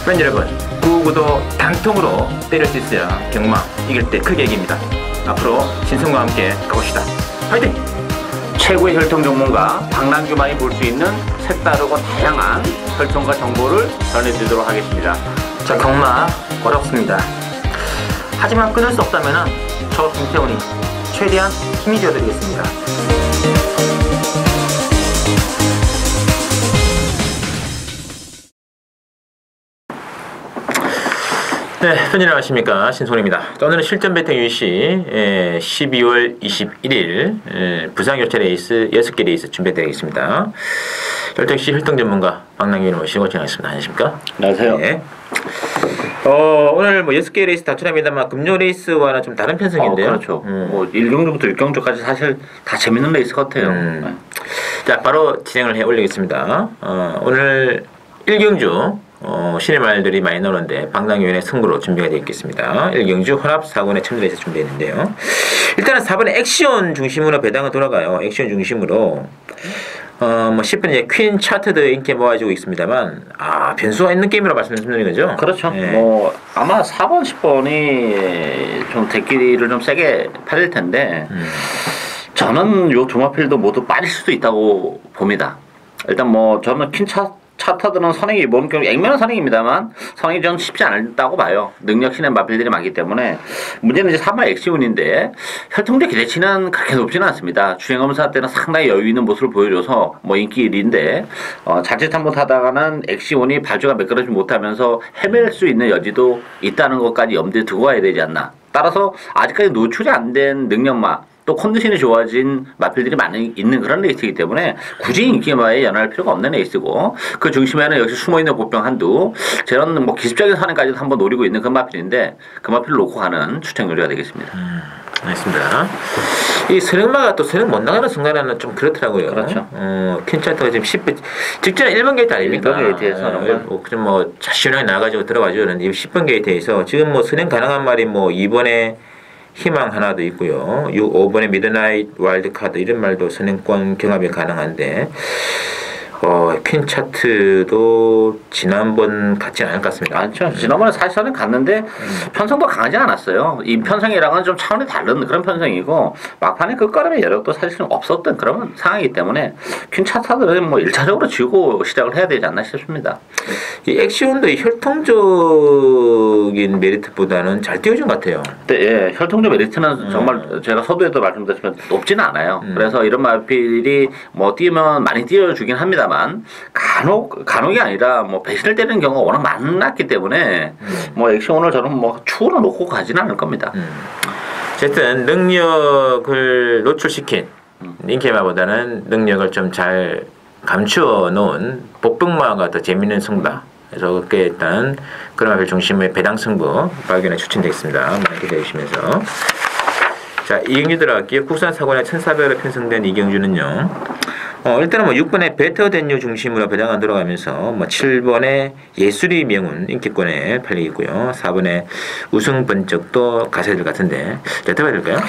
팬 여러분, 구구도 단통으로 때릴 수 있어야 경마 이길 때 크게 이깁니다. 앞으로 신성과 함께 가봅시다. 화이팅! 최고의 혈통 전문가 박남규만이 볼 수 있는 색다르고 다양한 혈통과 정보를 전해드리도록 하겠습니다. 자, 경마 어렵습니다. 하지만 끊을 수 없다면 저 김태훈이 최대한 힘이 되어드리겠습니다. 네, 팬이 안녕하십니까, 신손입니다. 오늘은 실전 배팅 유시 12월 21일 부산 교체 레이스 6개 레이스 준비해드리겠습니다. 혈통시 혈통 전문가 박남규님 모시고 진행하겠습니다. 안녕하십니까? 안녕하세요. 네. 오늘 뭐 6개 레이스 다 출합니다만 금요 레이스와는 좀 다른 편성인데요. 그렇죠. 뭐 1경주부터 6경주까지 사실 다 재밌는 레이스 같아요. 네. 자, 바로 진행을 해 올리겠습니다. 오늘 1경주 신의 말들이 많이 나오는데 박남규의 승부로 준비가 되어 있겠습니다. 1경주 혼합 4군의 첨단에서 준비되어 있는데요. 일단은 4번에 액션 중심으로 배당은 돌아가요. 액션 중심으로 뭐 10번 이제 퀸 차트도 인기 모아지고 있습니다만 변수가 있는 게임이라고 말씀드리는 거죠. 그렇죠. 네. 뭐 아마 4번, 10번이 좀 대끼리를 좀 세게 팔릴 텐데 저는 요 두 마필도 모두 빠질 수도 있다고 봅니다. 일단 뭐 저는 퀸 차트들은 선행이 이번 경우 액면은 선행입니다만 선행이 좀 쉽지 않다고 봐요. 능력신의 마필들이 많기 때문에 문제는 이제 3번 엑시온인데 혈통적 기대치는 그렇게 높지는 않습니다. 주행검사 때는 상당히 여유 있는 모습을 보여줘서 뭐 인기 1위인데 자칫 잘못하다가는 엑시온이 발주가 매끄러지지 못하면서 헤맬 수 있는 여지도 있다는 것까지 염두에 두고 가야 되지 않나. 따라서 아직까지 노출이 안 된 능력마 또 컨디션이 좋아진 마필들이 많이 있는 그런 레이스이기 때문에 굳이 인기마에 연할 필요가 없는 레이스고 그 중심에는 역시 숨어있는 보병 한두 저런 뭐 기습적인 선행까지도 한번 노리고 있는 그 마필인데 그 마필을 놓고 가는 추천 요리가 되겠습니다. 알겠습니다. 이 선행마가 또 선행 못 나가는 순간에는 좀 그렇더라고요. 그렇죠. 퀸차트가 지금 10번 직전에 1번 게이트 아닙니까? 1번 게이트에서 좀 뭐 시원하게 나가지고 들어가죠. 그런데 10번 게이트에서 지금 뭐 선행 가능한 말이 뭐 2번에 희망 하나도 있고요. 5번에 미드나잇 와일드카드 이런 말도 선행권 경합이 가능한데 퀸 차트도 지난번 같지 않을 것 같습니다. 맞죠. 지난번에 사실은 갔는데 편성도 강하지 않았어요. 이 편성이랑은 좀 차원이 다른 그런 편성이고 막판에 끝걸음의 여력도 사실은 없었던 그런 상황이기 때문에 퀸 차트들은 뭐 1차적으로 지고 시작을 해야 되지 않나 싶습니다. 이 액시온도 혈통적인 메리트보다는 잘 띄워준 것 같아요. 네, 예, 혈통적 메리트는 정말 제가 서두에도 말씀드렸지만 높지는 않아요. 그래서 이런 마필이 뭐 뛰면 많이 띄워주긴 합니다만 간혹이 아니라 뭐 배신을 때리는 경우가 워낙 많았기 때문에 뭐 액션을 저는 뭐 추후로 놓고 가지는 않을 겁니다. 어쨌든 능력을 노출시킨 인케마보다는 능력을 좀 잘 감추어 놓은 복병마가 더 재밌는 승부다. 그래서 그렇게 일단 그런 마필 중심의 배당 승부 발견에 추천되겠습니다. 많이 기대해 주시면서 자, 이경주 들어갈게요. 국산 사관에 1,400으로 편성된 이경주는요. 일단은 뭐 6번에 베터댄유 중심으로 배당안 들어가면서 뭐 7번에 예술이 명운 인기권에 팔리고요. 4번에 우승 번쩍도 가세들 같은데 어떻게 될까요?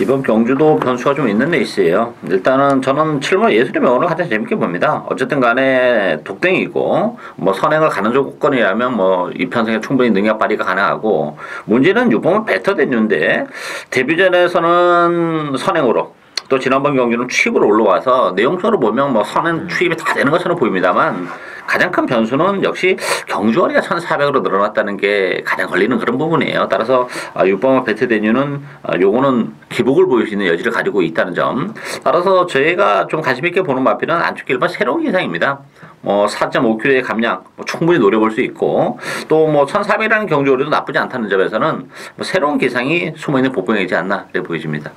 이번 경주도 변수가 좀 있는 레이스예요. 일단은 저는 7번 예술의 명운을 가장 재밌게 봅니다. 어쨌든 간에 독댕이고 뭐 선행을 가는 조건이라면 뭐 이 편성에 충분히 능력 발휘가 가능하고 문제는 6번은 베터댄유인데 데뷔전에서는 선행으로 또 지난번 경기는 취입으로 올라와서 내용적으로 보면 뭐 선은 취입이 다 되는 것처럼 보입니다만 가장 큰 변수는 역시 경주거리가 1,400으로 늘어났다는 게 가장 걸리는 그런 부분이에요. 따라서 6번 베트데뉴는 요거는 기복을 보일 수 있는 여지를 가지고 있다는 점. 따라서 저희가 좀 관심 있게 보는 마필은 안쪽 일반 새로운 기상입니다. 뭐 4.5kg의 감량 충분히 노려볼 수 있고 또 뭐 1,400이라는 경주거리도 나쁘지 않다는 점에서는 뭐 새로운 기상이 숨어있는 복병이지 않나 그래 보여집니다.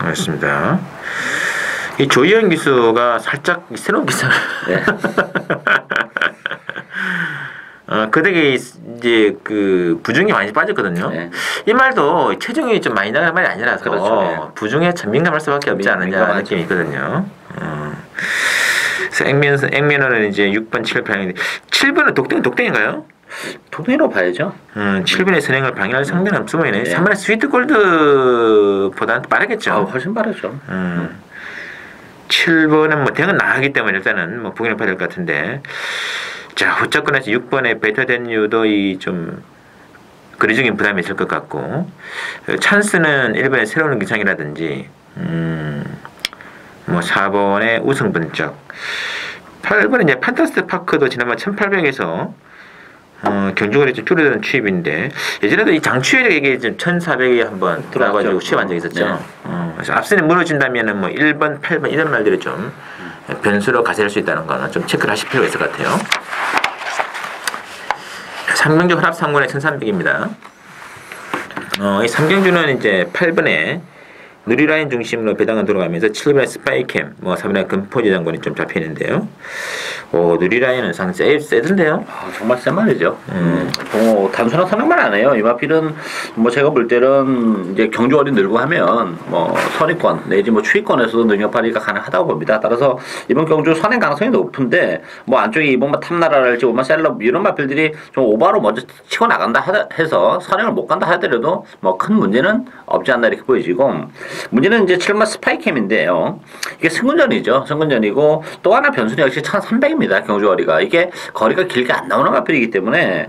알겠습니다. 이 조희연 기수가 살짝 새로운 기사를 네. 그덕에 이제 그 부중이 많이 빠졌거든요. 네. 이 말도 체중이 좀 많이 나가는 말이 아니라서 그렇죠. 네. 부중에 참 민감할 수밖에 없지 않느냐 느낌이 있거든요. 그래서 액면은 이제 6번, 7번, 7번은 독댕인가요? 독댕이로 봐야죠. 7번의 선행을 방해할 상대는 없으면 3번의 스위트 골드보다는 빠르겠죠. 훨씬 빠르죠. 7번은 뭐 대응은 나가기 때문에 일단은 뭐 보기는 받을 것 같은데 자, 후차권에서 6번에 베타덴유도 이 좀 거리적인 부담이 있을 것 같고, 찬스는 1번의 새로운 기상이라든지, 뭐 4번의 우승 번쩍, 8번은 이제 판타스트 파크도 지난번 1800에서 경주거리 좀 줄어드는 추입인데, 예전에도 이 장추열에게 좀 1400에 한번 들어가지고 추입한 적이 있었죠. 네. 그래서 앞선이 무너진다면은 뭐 1번, 8번 이런 말들이 좀 변수로 가세할 수 있다는 거는 좀 체크를 하실 필요가 있을 것 같아요. 삼경주 혼합 3군의 1300입니다. 이 삼경주는 이제 8번에 누리라인 중심으로 배당은 돌아가면서 7번에 스파이캠, 뭐 3번에 금포지 장군이 좀 잡히는데요. 누리라인은 상당히 세던데요. 정말 센 말이죠. 단순한 선행만 안 해요. 이 마필은 뭐 제가 볼 때는 이제 경주월이 늘고 하면 뭐 선의권 내지 뭐 추위권에서도 능력 발휘가 가능하다고 봅니다. 따라서 이번 경주 선행 가능성이 높은데 뭐 안쪽에 이번 탐나라랄지 오마 셀럽 이런 마필들이 좀 오바로 먼저 치고 나간다 해서 선행을 못 간다 하더라도 뭐 큰 문제는 없지 않나 이렇게 보여지고, 문제는 이제 7번 스파이캠인데요. 이게 승군전이죠. 승군전이고 또 하나 변수는 역시 1300입니다. 경주거리가. 이게 거리가 길게 안 나오는 마필이기 때문에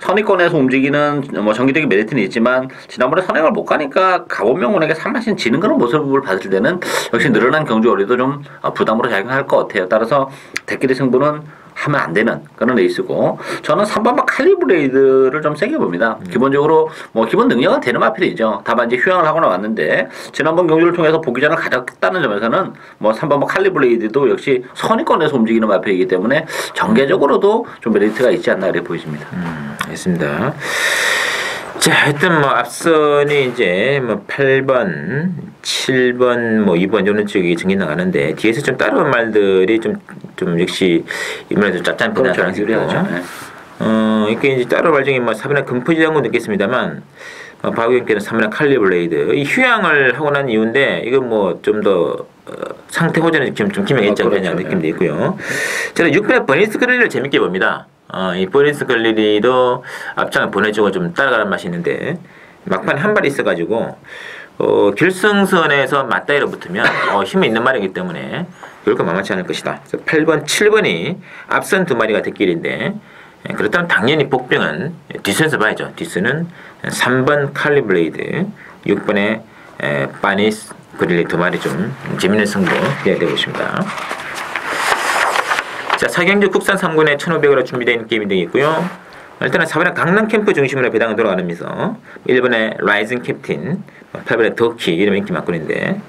선의권에서 움직이는 뭐 정기적인 메리트는 있지만 지난번에 선행을 못 가니까 가본명운에게 3마신 지는 그런 모습을 봤을 때는 역시 늘어난 경주거리도 좀 부담으로 작용할 것 같아요. 따라서 대끼리 승부는 하면 안 되는 그런 레이스고, 저는 3번마 칼리브레이드를 좀 세게 봅니다. 기본적으로 뭐 기본 능력은 되는 마필이죠. 다만 이제 휴양을 하고 나왔는데 지난번 경주를 통해서 보기전을 가졌다는 점에서는 뭐 3번마 칼리브레이드도 역시 선의권에서 움직이는 마필이기 때문에 전개적으로도 좀 메리트가 있지 않나 이렇게 보여집니다. 알겠습니다. 자, 하여튼 뭐 앞선이 이제 뭐 8번, 7번, 뭐 2번 이런 쪽이 정리 나가는데 뒤에서 좀 따라온 말들이 좀 역시 이번에도 짭짤한 가능성이 있죠. 이게 이제 따로 말 중에 뭐 4번의 금포지장군 느꼈습니다만, 박우영께는 3번의 칼리블레이드 이 휴양을 하고 난 이유인데 이건 뭐 좀 더 상태 호전에 좀 기명했지 않느냐 느낌도 있고요. 저는 6번의 버니스 그릴을 재밌게 봅니다. 이 버니스 글리리도 앞장을 보내주고 좀 따라가는 맛이 있는데 막판에 한 발이 있어가지고 결승선에서 맞다이로 붙으면 힘이 있는 말이기 때문에 결코 만만치 않을 것이다. 그래서 8번, 7번이 앞선 두 마리가 대길인데, 그렇다면 당연히 복병은 뒷선에서 봐야죠. 뒷선은 3번 칼리블레이드, 6번의 바니스 그릴리 두 마리 좀 재밌는 승부 기대되고 있습니다. 자, 사경주 국산 3군에 1,500으로 준비되어 있는 게임이 되어 있고요. 일단은 4번에 강남 캠프 중심으로 배당을 돌아가면서 1번에 라이징 캡틴, 8번에 더키 이름 인기 막군인데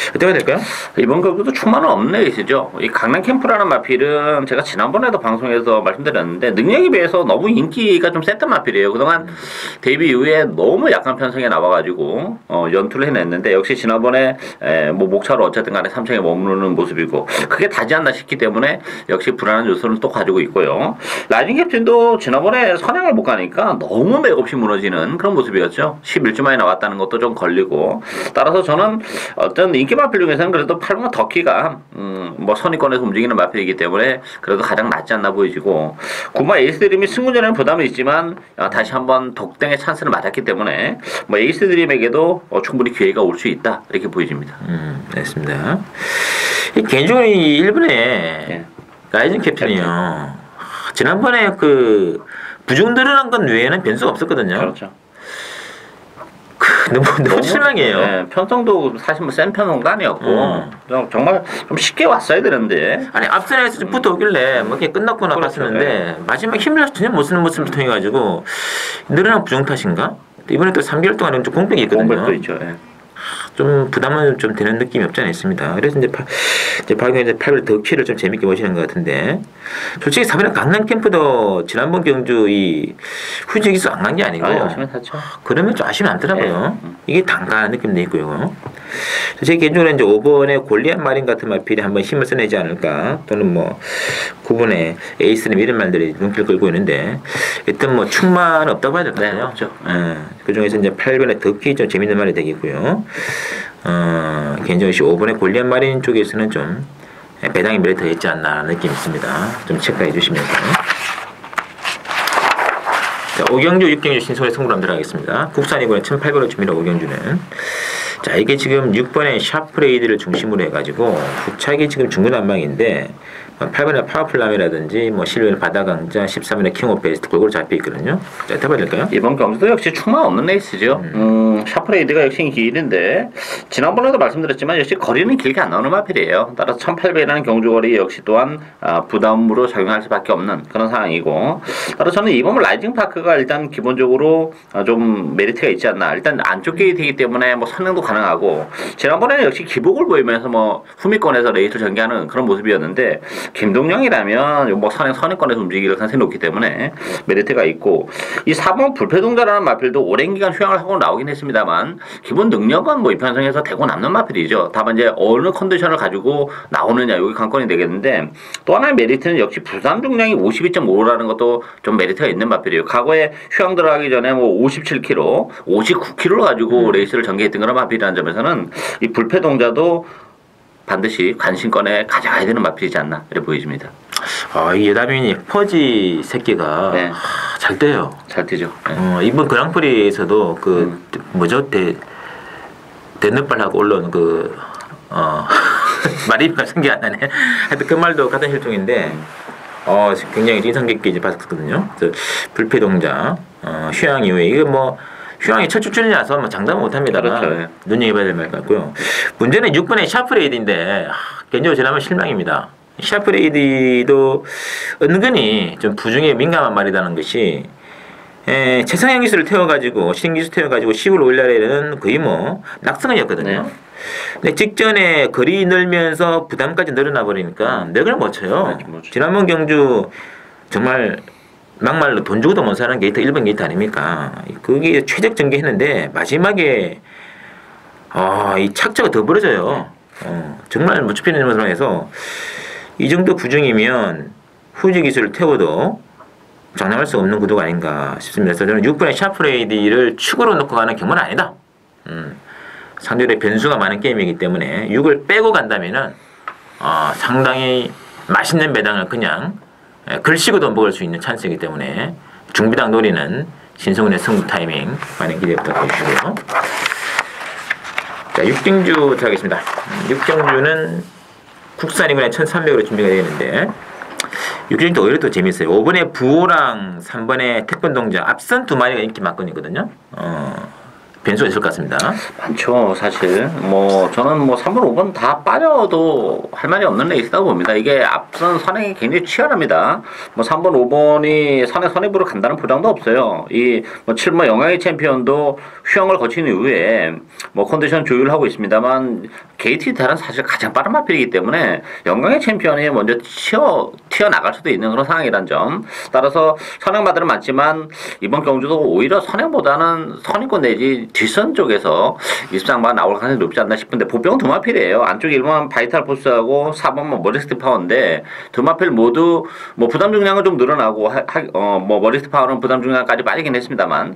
어떻게 해야 될까요? 이번 경기도 충만은 없는 레이스죠. 이 강남 캠프라는 마필은 제가 지난번에도 방송에서 말씀드렸는데 능력에 비해서 너무 인기가 좀 셌던 마필이에요. 그동안 데뷔 이후에 너무 약한 편성에 나와가지고 연투를 해냈는데 역시 지난번에 뭐 목차로 어쨌든 간에 3층에 머무르는 모습이고 그게 다지 않나 싶기 때문에 역시 불안한 요소는 또 가지고 있고요. 라이징 캡틴도 지난번에 선행을 못 가니까 너무 맥없이 무너지는 그런 모습이었죠. 11주 만에 나왔다는 것도 좀 걸리고, 따라서 저는 어떤 인기 마필 중에서는 그래도 8번 더키가 뭐 선의권에서 움직이는 마필이기 때문에 그래도 가장 낫지 않나 보이지고, 9번 에이스드림이 승군전에는 부담이 있지만 다시 한번 독땡의 찬스를 맞았기 때문에 뭐 에이스드림에게도 충분히 기회가 올 수 있다 이렇게 보여집니다. 알겠습니다. 개인적으로 이 일본의 라이징 캡틴이요. 지난번에 그 부중 늘어난 건 외에는 변수가 없었거든요. 그렇죠. 너무 실망이에요. 네, 편성도 사실 뭐 센 편은 아니었고 정말 좀 쉽게 왔어야 되는데, 아니 앞선에서 좀 붙어오길래 뭐 이렇게 끝났고 나갔었는데 마지막 힘을 전혀 못 쓰는 모습을 통해 가지고 늘어난 부중 탓인가? 이번에 또 3개월 동안 좀 공백이 있거든요. 공백도 있죠. 좀 부담은 좀 되는 느낌이 없지 않아 있습니다. 그래서 이제 박영현 이제 8월 덕키를 좀 재밌게 보시는 것 같은데, 솔직히 4번의 강남 캠프도 지난번 경주 이 후지기수 안 간 게 아니고 그러면 좀 아쉬움이 많더라고요. 이게 단가한 느낌도 있고요. 제 개인적으로 이제 5번의 골리앗 마린 같은 마필이 한번 힘을 써내지 않을까, 또는 뭐 9번의 에이스는 이런 말들이 눈길 끌고 있는데 일단 뭐 충만 없다고 봐야 될 것 같아요. 없죠. 그 중에서 이제 8번의 덕키 좀 재밌는 말이 되겠고요. 개인적으로 5번의 골리앗 마린 쪽에서는 좀 배당이 메리트가 있지 않나 느낌이 있습니다. 좀 체크해 주시면서. 자, 오경주, 육경주 신속의 승부로 한번 들어가겠습니다. 국산 이번에 1,800원 줍니다. 오경주는. 자, 이게 지금 6번의 샤프레이드를 중심으로 해가지고 부착이 지금 중구난방인데 8번에 파워플람이라든지 뭐 11번에 바다강자, 13번에 킹 오브 베스트 골고루 잡혀 있거든요. 자, 해봐야 될까요? 이번 경기도 역시 충만 없는 레이스죠. 샤프레이드가 역시 길인데 지난번에도 말씀드렸지만 역시 거리는 길게 안 나오는 마필이에요. 따라서 1800이라는 경주거리 역시 또한 부담으로 작용할 수밖에 없는 그런 상황이고, 따라서 저는 이번 라이징 파크가 일단 기본적으로 좀 메리트가 있지 않나. 일단 안쪽 게이트이기 때문에 뭐 선행도 가능하고, 지난번에는 역시 기복을 보이면서 뭐 후미권에서 레이스를 전개하는 그런 모습이었는데, 김동영이라면 뭐 선행권에서 움직이기를 가능성이 높기 때문에 메리트가 있고, 이 4번 불패동자라는 마필도 오랜 기간 휴양을 하고 나오긴 했습니다만 기본 능력은 뭐 이 편성에서 대고 남는 마필이죠. 다만 이제 어느 컨디션을 가지고 나오느냐, 여기 관건이 되겠는데, 또 하나의 메리트는 역시 부산 중량이 52.5라는 것도 좀 메리트가 있는 마필이에요. 과거에 휴양 들어가기 전에 뭐 57kg, 59kg를 가지고 레이스를 전개했던 그런 마필이라는 점에서는 이 불패동자도 반드시 관심권에 가져가야 되는 마필이지 않나 이렇게 보여집니다. 이 여담이니 퍼지 새끼가 네. 잘 돼요. 잘 뛰죠. 네. 이번 그랑프리에서도 그 뭐죠? 대늦발하고 올라온 말이 생각이 안 나네. 하여튼 그 말도 같은 혈통인데 굉장히 인상 깊게 이제 봤었거든요. 불패동자 휴양 이후에 이거 뭐 휴양이 첫 출전이라서 뭐 장담은 못합니다. 그렇죠. 눈여겨봐야 될 말 같고요. 문제는 6번의 샤프레이드인데 개인적으로 지나면 실망입니다. 샤프레이드도 은근히 좀 부중에 민감한 말이라는 것이, 최상향 기술을 태워가지고 신기술 태워가지고 10을 올려내는 거의 뭐 낙성이었거든요. 네. 근데 직전에 거리 늘면서 부담까지 늘어나 버리니까 넥을 못 쳐요. 지난번 경주 정말 막말로 돈 주고도 못 사는 게이트 1번 게이트 아닙니까? 그게 최적 전개했는데 마지막에 이 착자가 더 벌어져요. 정말 못 좁히는 상황에서 이 정도 부중이면 후지 기술을 태워도 장담할 수 없는 구도가 아닌가 싶습니다. 그래서 저는 6번의 샤프레이디를 축으로 놓고 가는 경우는 아니다. 상대적으로 변수가 많은 게임이기 때문에 6을 빼고 간다면은 상당히 맛있는 배당을 그냥 글씨고도 먹을 수 있는 찬스이기 때문에 중비당 노리는 신성훈의 승부 타이밍 많이 기대 부탁해주시고요. 자, 6경주 들어가겠습니다. 6경주는 국산 이번에 1300으로 준비가 되겠는데 6경주 오히려 또 재밌어요. 5번에 부호랑 3번에 태권동자 앞선 두 마리가 인기 막건이거든요. 변수가 있을 것 같습니다. 많죠, 사실. 뭐, 저는 뭐 3번, 5번 다 빠져도 할 말이 없는 레이스다고 봅니다. 이게 앞선 선행이 굉장히 치열합니다. 뭐 3번, 5번이 선입으로 간다는 보장도 없어요. 뭐 7번 영광의 챔피언도 휴양을 거친 이후에 뭐 컨디션 조율하고 있습니다만 게이트 대란 사실 가장 빠른 마필이기 때문에 영광의 챔피언이 먼저 튀어나갈 수도 있는 그런 상황이란 점. 따라서 선행마들은 많지만 이번 경주도 오히려 선행보다는 선입권 내지 뒷선 쪽에서 23번 나올 가능성이 높지 않나 싶은데, 보병 두 마필이에요. 안쪽 1번 바이탈 포스하고 4번 머리스트 파워인데 두 마필 모두 뭐 부담 중량은 좀 늘어나고 뭐 머리스트 파워는 부담 중량까지 빠지긴 했습니다만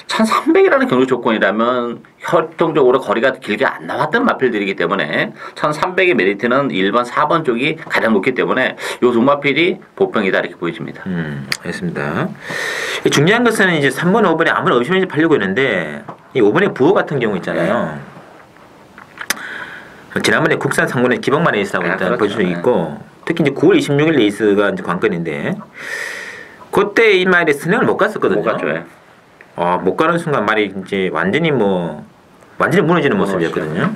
1300이라는 경주 조건이라면 혈통적으로 거리가 길게 안 나왔던 마필들이기 때문에 1300의 메리트는 1번, 4번 쪽이 가장 높기 때문에 이 두 마필이 보병이다 이렇게 보여집니다. 알겠습니다. 중요한 것은 이제 3번, 5번에 아무런 의심 없이 팔려고 했는데 이 5번의 부호 같은 경우 있잖아요. 지난번에 국산 상권의 기복만 레이스하고 일단 그렇죠. 볼 수 있고, 특히 이제 9월 26일 레이스가 이제 관건인데 그때 이 말에 스냅을 못 갔었거든요. 못 갔죠. 예. 못 가는 순간 말이 이제 완전히 무너지는 모습이었거든요.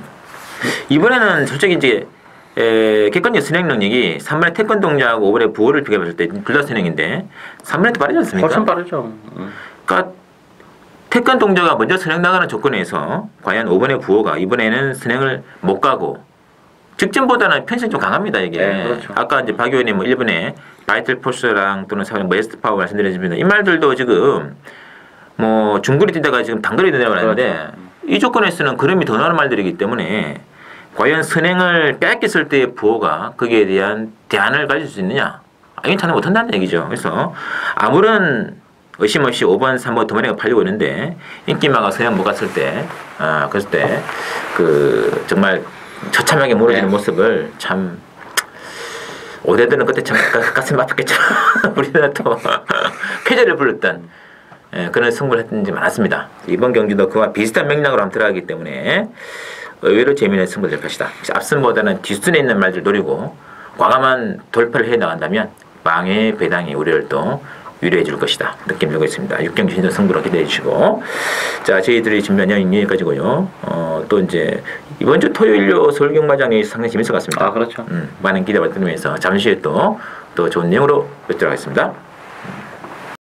이번에는 솔직히 이제 객관적 선행 능력이 3번의 태권동자하고 5번의 부호를 비교해봤을 때 둘 다 선행인데 3번이 더 빠르지 않습니까? 훨씬 빠르죠. 그러니까 태권동자가 먼저 선행 나가는 조건에서 과연 5번의 부호가 이번에는 선행을 못 가고, 직전보다는 편성이 좀 강합니다 이게. 네, 그렇죠. 아까 이제 박 의원님 뭐 1번에 바이틀 포스랑 또는 4번의 머스트 파워 말씀드렸습니다. 이 말들도 지금 뭐 중거리 뛰다가 지금 단거리 뛰다가 나는데, 그렇죠. 이 조건에서는 그름이 더 나오는 말들이기 때문에 과연 선행을 빼앗겼을 때의 부호가 거기에 대한 대안을 가질 수 있느냐, 이건 찾지 못한다는 얘기죠. 그래서 아무런 의심 없이 5번, 3번 두 마리가 팔리고 있는데 인기마가 서양 못 갔을 때, 그랬을 때 정말 처참하게 무너지는 모습을 참 오대들은 그때 참 가슴이 아팠겠죠. 우리는 또 쾌재를 불렀던 그런 승부를 했던지 많았습니다. 이번 경기도 그와 비슷한 맥락으로 한번 들어가기 때문에 의외로 재미있는 승부를 될 것이다. 앞선보다는 뒷순에 있는 말들 노리고 과감한 돌파를 해 나간다면 망의 배당의 우려를 또 유리해질 것이다. 느낌 들고 있습니다. 6경기 신전 승부로 기대해 주시고. 자, 저희들이 준비한 이야기는 여기까지고요. 또 이제 이번 주 토요일요 서울경마장이 상당히 재밌을 것 같습니다. 아, 그렇죠. 많은 기대를 드리면서 잠시 후에 또 좋은 내용으로 뵙도록 하겠습니다.